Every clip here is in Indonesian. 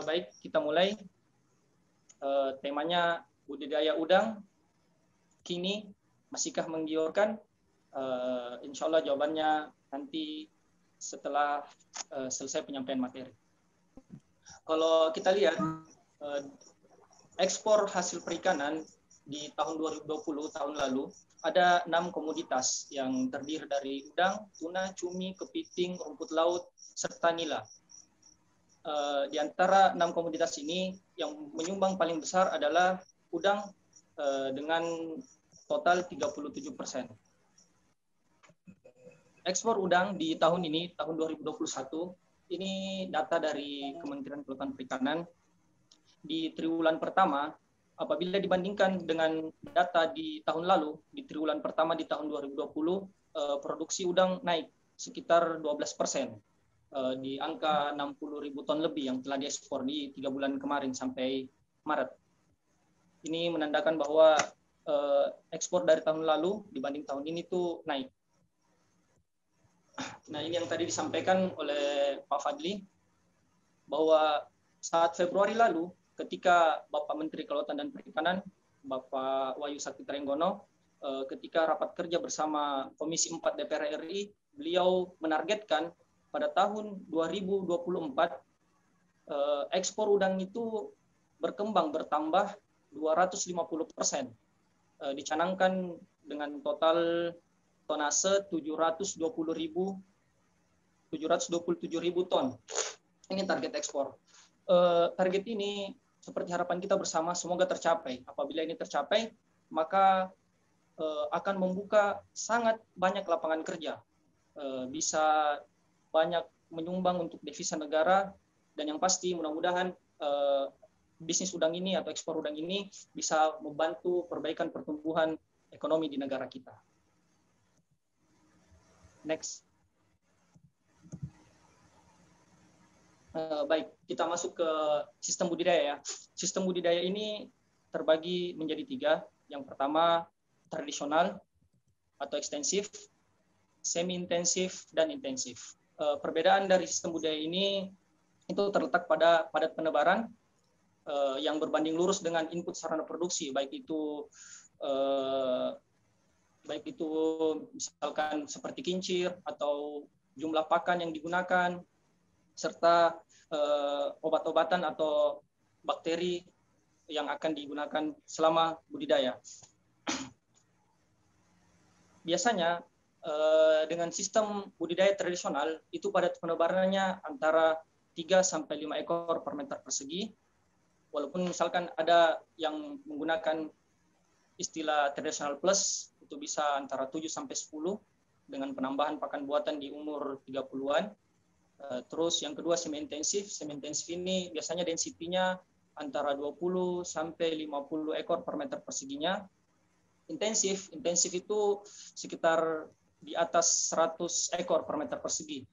Baik, kita mulai. Temanya budidaya udang kini masihkah menggiurkan? Insya Allah jawabannya nanti setelah selesai penyampaian materi. Kalau kita lihat ekspor hasil perikanan di tahun 2020 tahun lalu ada 6 komoditas yang terdiri dari udang, tuna, cumi, kepiting, rumput laut, serta nila. Di antara 6 komoditas ini yang menyumbang paling besar adalah udang dengan total 37%. Ekspor udang di tahun ini, tahun 2021, ini data dari Kementerian Kelautan Perikanan. Di triwulan pertama, apabila dibandingkan dengan data di tahun lalu, di triwulan pertama di tahun 2020, produksi udang naik sekitar 12%, di angka 60.000 ton lebih yang telah diekspor di 3 bulan kemarin sampai Maret. Ini menandakan bahwa ekspor dari tahun lalu dibanding tahun ini tuh naik. Nah, ini yang tadi disampaikan oleh Pak Fadli, bahwa saat Februari lalu, ketika Bapak Menteri Kelautan dan Perikanan, Bapak Wahyu Sakti Trenggono, ketika rapat kerja bersama Komisi 4 DPR RI, beliau menargetkan pada tahun 2024, ekspor udang itu bertambah 250%. Dicanangkan dengan total tonase 727.000 ton. Ini target ekspor. Target ini seperti harapan kita bersama semoga tercapai. Apabila ini tercapai, maka akan membuka sangat banyak lapangan kerja. Bisa banyak menyumbang untuk devisa negara, dan yang pasti mudah-mudahan bisnis udang ini atau ekspor udang ini bisa membantu perbaikan pertumbuhan ekonomi di negara kita. Next. Baik, kita masuk ke sistem budidaya ya. Sistem budidaya ini terbagi menjadi 3. Yang pertama tradisional atau ekstensif, semi-intensif, dan intensif. Perbedaan dari sistem budidaya ini itu terletak pada padat penebaran yang berbanding lurus dengan input sarana produksi, baik itu misalkan seperti kincir atau jumlah pakan yang digunakan, serta obat-obatan atau bakteri yang akan digunakan selama budidaya. Biasanya dengan sistem budidaya tradisional itu padat penebarannya antara 3-5 ekor per meter persegi, walaupun misalkan ada yang menggunakan istilah tradisional plus, itu bisa antara 7-10 dengan penambahan pakan buatan di umur 30-an. Terus yang kedua semi intensif. Semi intensif ini biasanya densitinya antara 20-50 ekor per meter perseginya. Intensif itu sekitar di atas 100 ekor per meter persegi.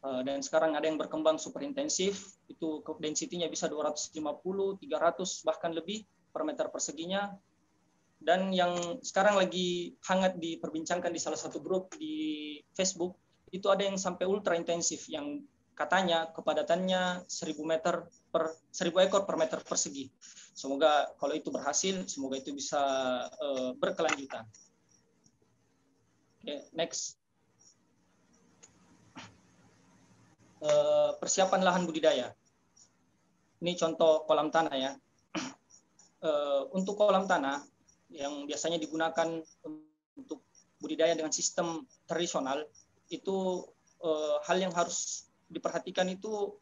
Dan sekarang ada yang berkembang super intensif, itu densitinya bisa 250, 300 bahkan lebih per meter perseginya. Dan yang sekarang lagi hangat diperbincangkan di salah satu grup di Facebook, itu ada yang sampai ultra intensif yang katanya kepadatannya 1.000 ekor per meter persegi. Semoga kalau itu berhasil, semoga itu bisa berkelanjutan. Oke, next. Persiapan lahan budidaya. Ini contoh kolam tanah ya. Untuk kolam tanah yang biasanya digunakan untuk budidaya dengan sistem tradisional, itu hal yang harus diperhatikan itu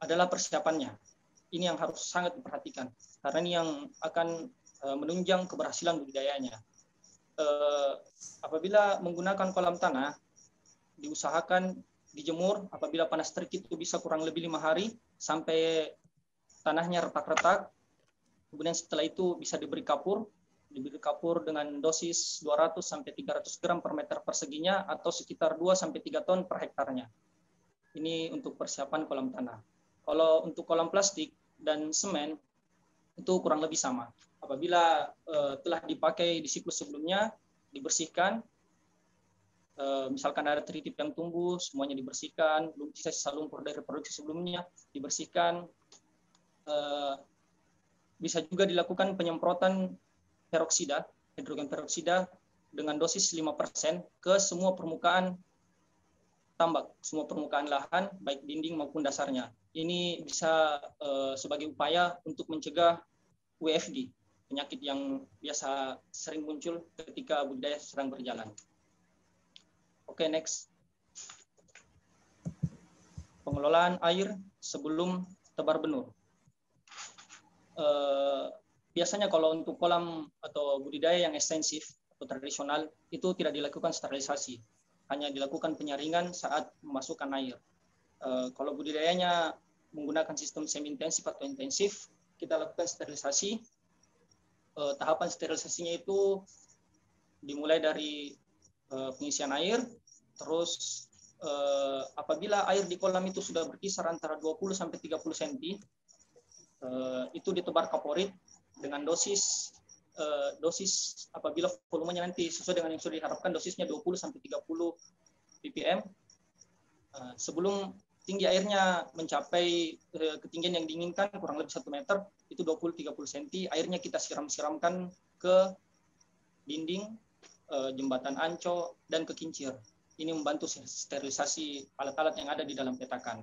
adalah persiapannya. Ini yang harus sangat diperhatikan, karena ini yang akan menunjang keberhasilan budidayanya. Apabila menggunakan kolam tanah, diusahakan dijemur apabila panas terik itu bisa kurang lebih 5 hari sampai tanahnya retak-retak. Kemudian setelah itu bisa diberi kapur dengan dosis 200-300 gram per meter perseginya atau sekitar 2-3 ton per hektarnya. Ini untuk persiapan kolam tanah. Kalau untuk kolam plastik dan semen itu kurang lebih sama. Apabila telah dipakai di siklus sebelumnya, dibersihkan. Misalkan ada tritip yang tumbuh, semuanya dibersihkan. Belum sisa lumpur dari produksi sebelumnya, dibersihkan. bisa juga dilakukan penyemprotan peroksida, hidrogen peroksida dengan dosis 5% ke semua permukaan tambak, semua permukaan lahan, baik dinding maupun dasarnya. Ini bisa sebagai upaya untuk mencegah WFD, penyakit yang biasa sering muncul ketika budidaya sedang berjalan. Oke, next. Pengelolaan air sebelum tebar benur. Biasanya kalau untuk kolam atau budidaya yang ekstensif atau tradisional itu tidak dilakukan sterilisasi, hanya dilakukan penyaringan saat memasukkan air. Kalau budidayanya menggunakan sistem semi intensif atau intensif, kita lakukan sterilisasi. Tahapan sterilisasinya itu dimulai dari pengisian air, terus apabila air di kolam itu sudah berkisar antara 20 sampai 30 cm, itu ditebar kaporit dengan dosis apabila volumenya nanti sesuai dengan yang sudah diharapkan, dosisnya 20 sampai 30 ppm. Sebelum tinggi airnya mencapai ketinggian yang diinginkan kurang lebih 1 meter, itu 20-30 cm, airnya kita siramkan ke dinding, jembatan Ancol, dan ke kincir. Ini membantu sterilisasi alat-alat yang ada di dalam petakan.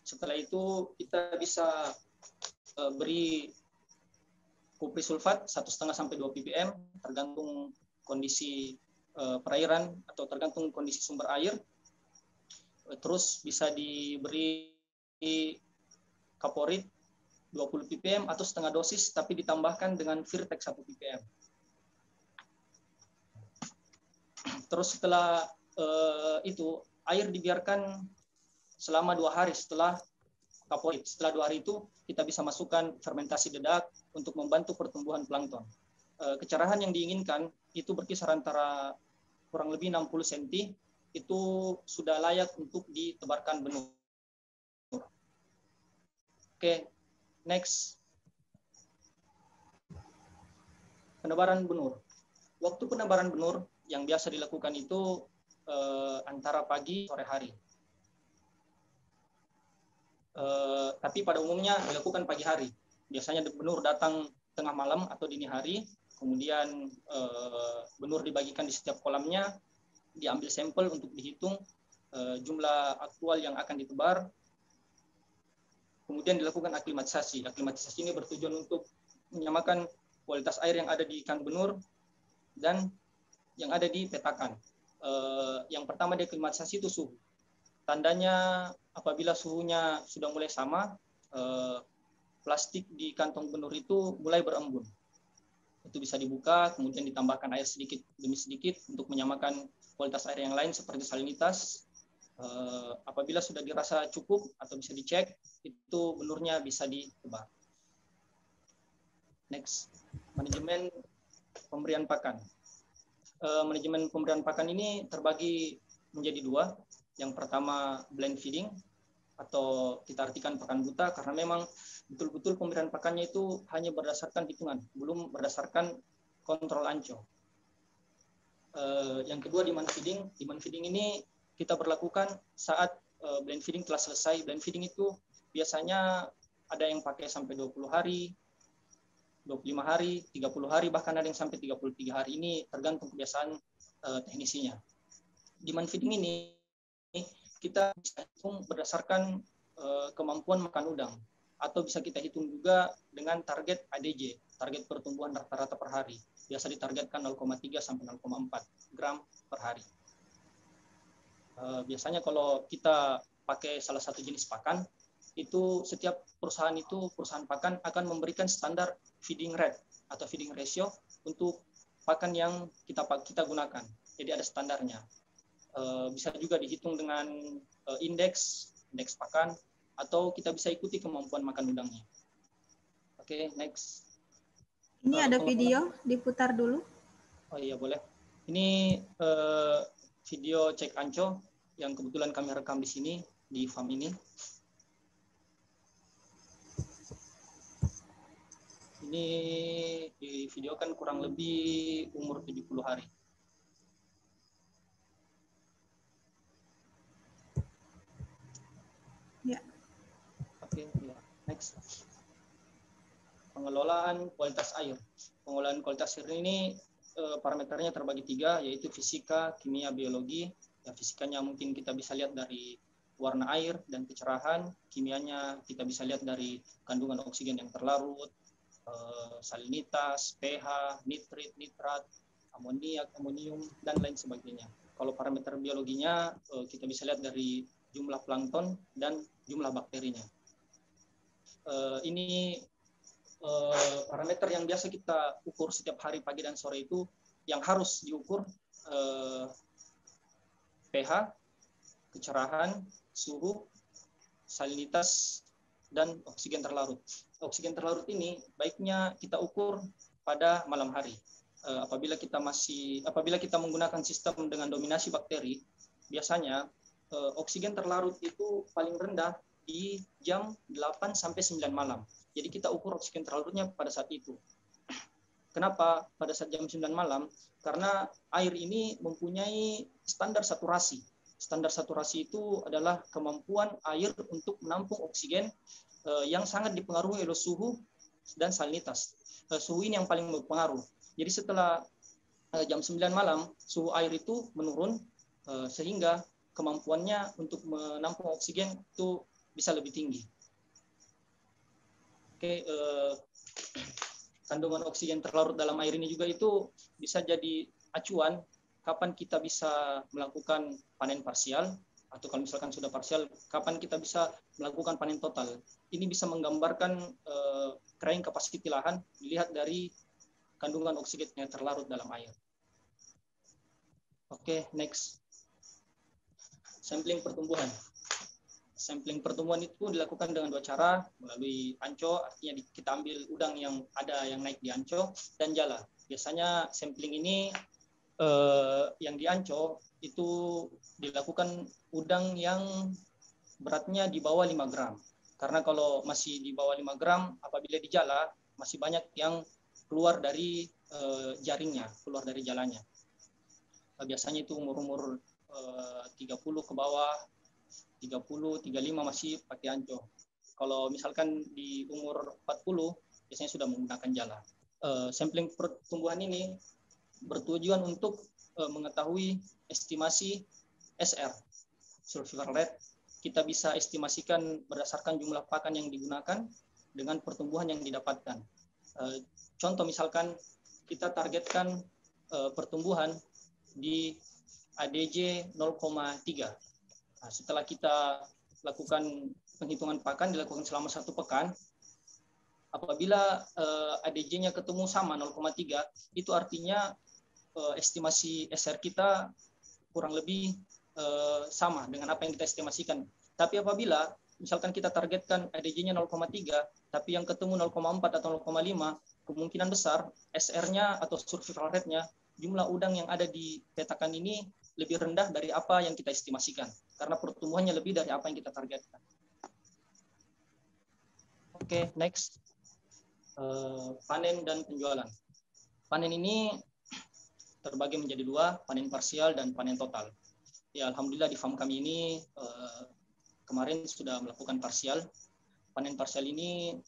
Setelah itu kita bisa beri kupri sulfat 1,5 sampai 2 ppm tergantung kondisi perairan atau tergantung kondisi sumber air. Terus bisa diberi kaporit 20 ppm atau setengah dosis tapi ditambahkan dengan Virtex 1 ppm. Terus setelah itu air dibiarkan selama 2 hari setelah kaporit. Setelah 2 hari itu kita bisa masukkan fermentasi dedak untuk membantu pertumbuhan plankton. Kecerahan yang diinginkan itu berkisar antara kurang lebih 60 cm, itu sudah layak untuk ditebarkan benur. Oke, next. Penebaran benur. Waktu penebaran benur yang biasa dilakukan itu antara pagi sore hari. Tapi pada umumnya dilakukan pagi hari. Biasanya benur datang tengah malam atau dini hari, kemudian benur dibagikan di setiap kolamnya, diambil sampel untuk dihitung jumlah aktual yang akan ditebar, kemudian dilakukan aklimatisasi. Aklimatisasi ini bertujuan untuk menyamakan kualitas air yang ada di ikan benur dan yang ada di petakan. Yang pertama di aklimatisasi itu suhu. Tandanya apabila suhunya sudah mulai sama, plastik di kantong benur itu mulai berembun. Itu bisa dibuka, kemudian ditambahkan air sedikit demi sedikit untuk menyamakan kualitas air yang lain seperti salinitas. Apabila sudah dirasa cukup atau bisa dicek, itu benurnya bisa ditebar. Next, manajemen pemberian pakan. Manajemen pemberian pakan ini terbagi menjadi 2. Yang pertama blend feeding, atau kita artikan pakan buta, karena memang betul-betul pemberian pakannya itu hanya berdasarkan hitungan, belum berdasarkan kontrol Ancol. Yang kedua demand feeding. Demand feeding ini kita berlakukan saat blend feeding telah selesai. Blend feeding itu biasanya ada yang pakai sampai 20 hari, 25 hari, 30 hari, bahkan ada yang sampai 33 hari. Ini tergantung kebiasaan teknisinya. Demand feeding ini kita bisa hitung berdasarkan kemampuan makan udang, atau bisa kita hitung juga dengan target ADG, target pertumbuhan rata-rata per hari. Biasa ditargetkan 0,3 sampai 0,4 gram per hari. Biasanya kalau kita pakai salah satu jenis pakan, itu setiap perusahaan pakan akan memberikan standar feeding rate atau feeding ratio untuk pakan yang kita gunakan. Jadi ada standarnya. Bisa juga dihitung dengan indeks pakan, atau kita bisa ikuti kemampuan makan udangnya. Oke, next. Ini ada video, diputar dulu. Oh iya, boleh. Ini video cek Ancol yang kebetulan kami rekam di sini di farm ini. Ini di video kan kurang lebih umur 70 hari. Ya. Oke, ya. Next. pengelolaan kualitas air. Pengelolaan kualitas air ini parameternya terbagi 3, yaitu fisika, kimia, biologi. Ya, fisikanya mungkin kita bisa lihat dari warna air dan kecerahan. Kimianya kita bisa lihat dari kandungan oksigen yang terlarut, salinitas, pH, nitrit, nitrat, amoniak, amonium, dan lain sebagainya. Kalau parameter biologinya kita bisa lihat dari jumlah plankton dan jumlah bakterinya. Ini parameter yang biasa kita ukur setiap hari pagi dan sore itu yang harus diukur pH, kecerahan, suhu, salinitas, dan oksigen terlarut. Oksigen terlarut ini baiknya kita ukur pada malam hari. Apabila kita menggunakan sistem dengan dominasi bakteri, biasanya oksigen terlarut itu paling rendah di jam 8 sampai 9 malam. Jadi kita ukur oksigen terlarutnya pada saat itu. Kenapa pada saat jam 9 malam? Karena air ini mempunyai standar saturasi. Standar saturasi itu adalah kemampuan air untuk menampung oksigen yang sangat dipengaruhi oleh suhu dan salinitas. Suhu ini yang paling berpengaruh. Jadi setelah jam 9 malam, suhu air itu menurun sehingga kemampuannya untuk menampung oksigen itu bisa lebih tinggi. Oke, kandungan oksigen terlarut dalam air ini juga itu bisa jadi acuan kapan kita bisa melakukan panen parsial, atau kalau misalkan sudah parsial, kapan kita bisa melakukan panen total. Ini bisa menggambarkan carrying capacity lahan dilihat dari kandungan oksigen yang terlarut dalam air. Oke, next. Sampling pertumbuhan. Sampling pertumbuhan itu dilakukan dengan 2 cara, melalui anco, artinya kita ambil udang yang ada yang naik di anco, dan jala. Biasanya sampling ini yang di anco itu dilakukan udang yang beratnya di bawah 5 gram. Karena kalau masih di bawah 5 gram, apabila di jala, masih banyak yang keluar dari jaringnya, keluar dari jalannya. Biasanya itu umur-umur 30 ke bawah, 30, 35 masih pakai anco. Kalau misalkan di umur 40, biasanya sudah menggunakan jala. Sampling pertumbuhan ini bertujuan untuk mengetahui estimasi SR, survival rate. Kita bisa estimasikan berdasarkan jumlah pakan yang digunakan dengan pertumbuhan yang didapatkan. Contoh misalkan kita targetkan pertumbuhan di ADJ 0,3. Nah, setelah kita lakukan penghitungan pakan, dilakukan selama 1 pekan, apabila ADJ-nya ketemu sama 0,3, itu artinya estimasi SR kita kurang lebih sama dengan apa yang kita estimasikan. Tapi apabila misalkan kita targetkan ADJ-nya 0,3, tapi yang ketemu 0,4 atau 0,5, kemungkinan besar SR-nya atau survival rate-nya, jumlah udang yang ada di petakan ini lebih rendah dari apa yang kita estimasikan, karena pertumbuhannya lebih dari apa yang kita targetkan. Oke, next. Panen dan penjualan. Panen ini terbagi menjadi 2, panen parsial dan panen total. Ya, alhamdulillah di farm kami ini kemarin sudah melakukan parsial. Panen parsial ini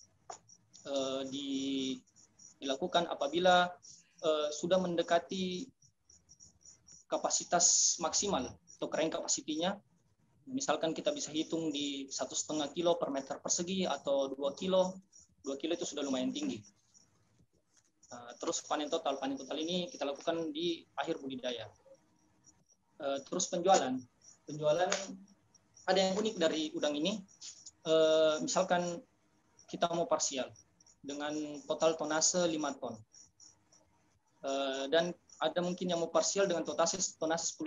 dilakukan apabila sudah mendekati kapasitas maksimal atau carrying capacity-nya. Misalkan kita bisa hitung di 1,5 kilo per meter persegi atau 2 kilo. 2 kilo itu sudah lumayan tinggi. Terus panen total ini kita lakukan di akhir budidaya. Terus penjualan ada yang unik dari udang ini. Misalkan kita mau parsial dengan total tonase 5 ton. Dan ada mungkin yang mau parsial dengan tonase 10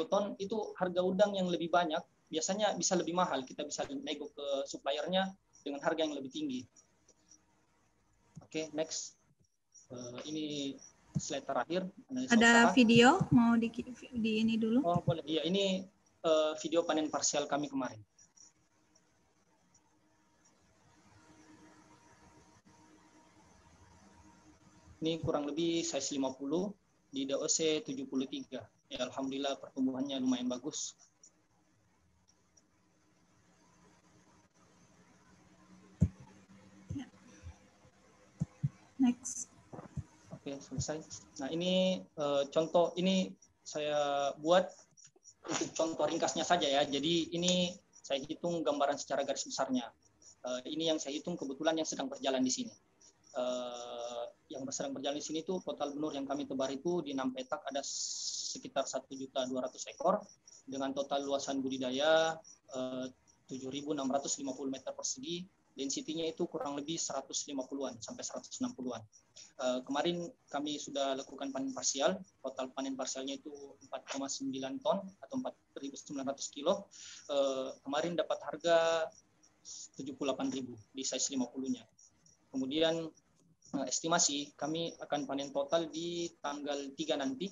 ton, itu harga udang yang lebih banyak, biasanya bisa lebih mahal. Kita bisa nego ke suppliernya dengan harga yang lebih tinggi. Oke, next. Ini slide terakhir. Ada video mau di ini dulu? Oh, boleh. Iya, ini video panen parsial kami kemarin. Ini kurang lebih size 50 di DOC 73. Ya, alhamdulillah pertumbuhannya lumayan bagus. Next. Oke, selesai. Nah, ini contoh, ini saya buat untuk contoh ringkasnya saja ya. Jadi ini saya hitung gambaran secara garis besarnya. Ini yang saya hitung kebetulan yang sedang berjalan di sini. Yang sedang berjalan di sini itu total benur yang kami tebar itu di 6 petak ada sekitar 1.200.000 ekor dengan total luasan budidaya 7.650 meter persegi. Density-nya itu kurang lebih 150-an sampai 160-an. Kemarin kami sudah lakukan panen parsial, total panen parsialnya itu 4,9 ton atau 4.900 kilo. Kemarin dapat harga 78.000 di size 50-nya. Kemudian estimasi kami akan panen total di tanggal 3 nanti.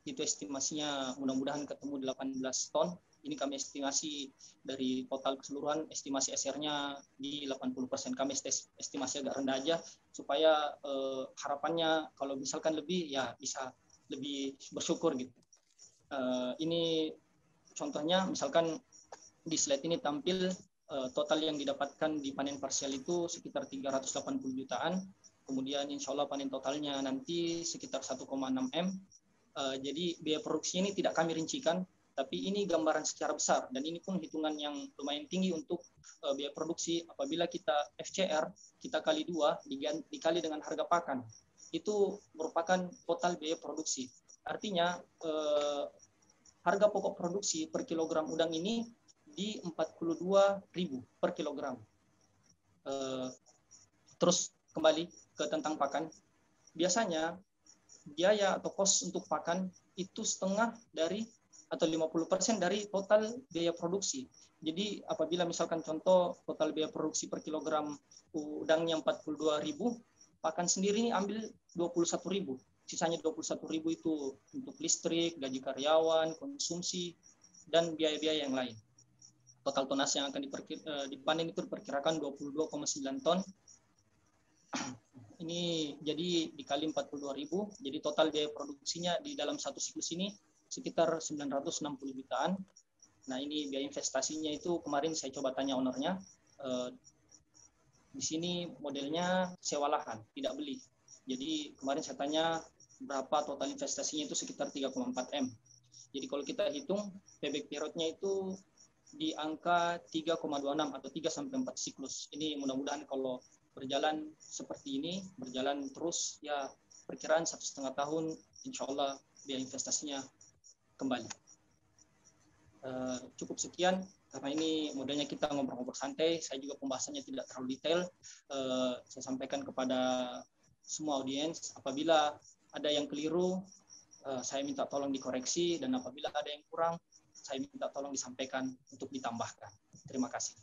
Itu estimasinya mudah-mudahan ketemu 18 ton. Ini kami estimasi dari total keseluruhan, estimasi SR-nya di 80%. Kami estimasi agak rendah aja, supaya harapannya kalau misalkan lebih, ya bisa lebih bersyukur gitu. Ini contohnya, misalkan di slide ini tampil total yang didapatkan di panen parsial itu sekitar 380 jutaan. Kemudian insya Allah panen totalnya nanti sekitar 1,6 M. Jadi biaya produksi ini tidak kami rincikan, tapi ini gambaran secara besar, dan ini pun hitungan yang lumayan tinggi untuk biaya produksi. Apabila kita FCR, kita kali 2 dikali dengan harga pakan, itu merupakan total biaya produksi. Artinya harga pokok produksi per kilogram udang ini di 42.000 per kilogram. Terus kembali ke tentang pakan, biasanya biaya atau kos untuk pakan itu setengah dari atau 50% dari total biaya produksi. Jadi apabila misalkan contoh total biaya produksi per kilogram udangnya 42.000, pakan sendiri ini ambil 21.000. Sisanya 21.000 itu untuk listrik, gaji karyawan, konsumsi, dan biaya-biaya yang lain. Total tonas yang akan dipanen itu diperkirakan 22,9 ton. Ini jadi dikali 42.000, jadi total biaya produksinya di dalam satu siklus ini sekitar 960 jutaan. Nah, ini biaya investasinya itu kemarin saya coba tanya ownernya. Di sini modelnya sewa lahan, tidak beli. Jadi kemarin saya tanya berapa total investasinya itu sekitar 3,4 M. Jadi kalau kita hitung payback periodnya itu di angka 3,26 atau 3 sampai 4 siklus. Ini mudah-mudahan kalau berjalan seperti ini, berjalan terus ya perkiraan 1,5 tahun, insya Allah biaya investasinya kembali. Cukup sekian, karena ini modelnya kita ngobrol-ngobrol santai. Saya juga pembahasannya tidak terlalu detail. Saya sampaikan kepada semua audiens, apabila ada yang keliru, saya minta tolong dikoreksi, dan apabila ada yang kurang, saya minta tolong disampaikan untuk ditambahkan. Terima kasih.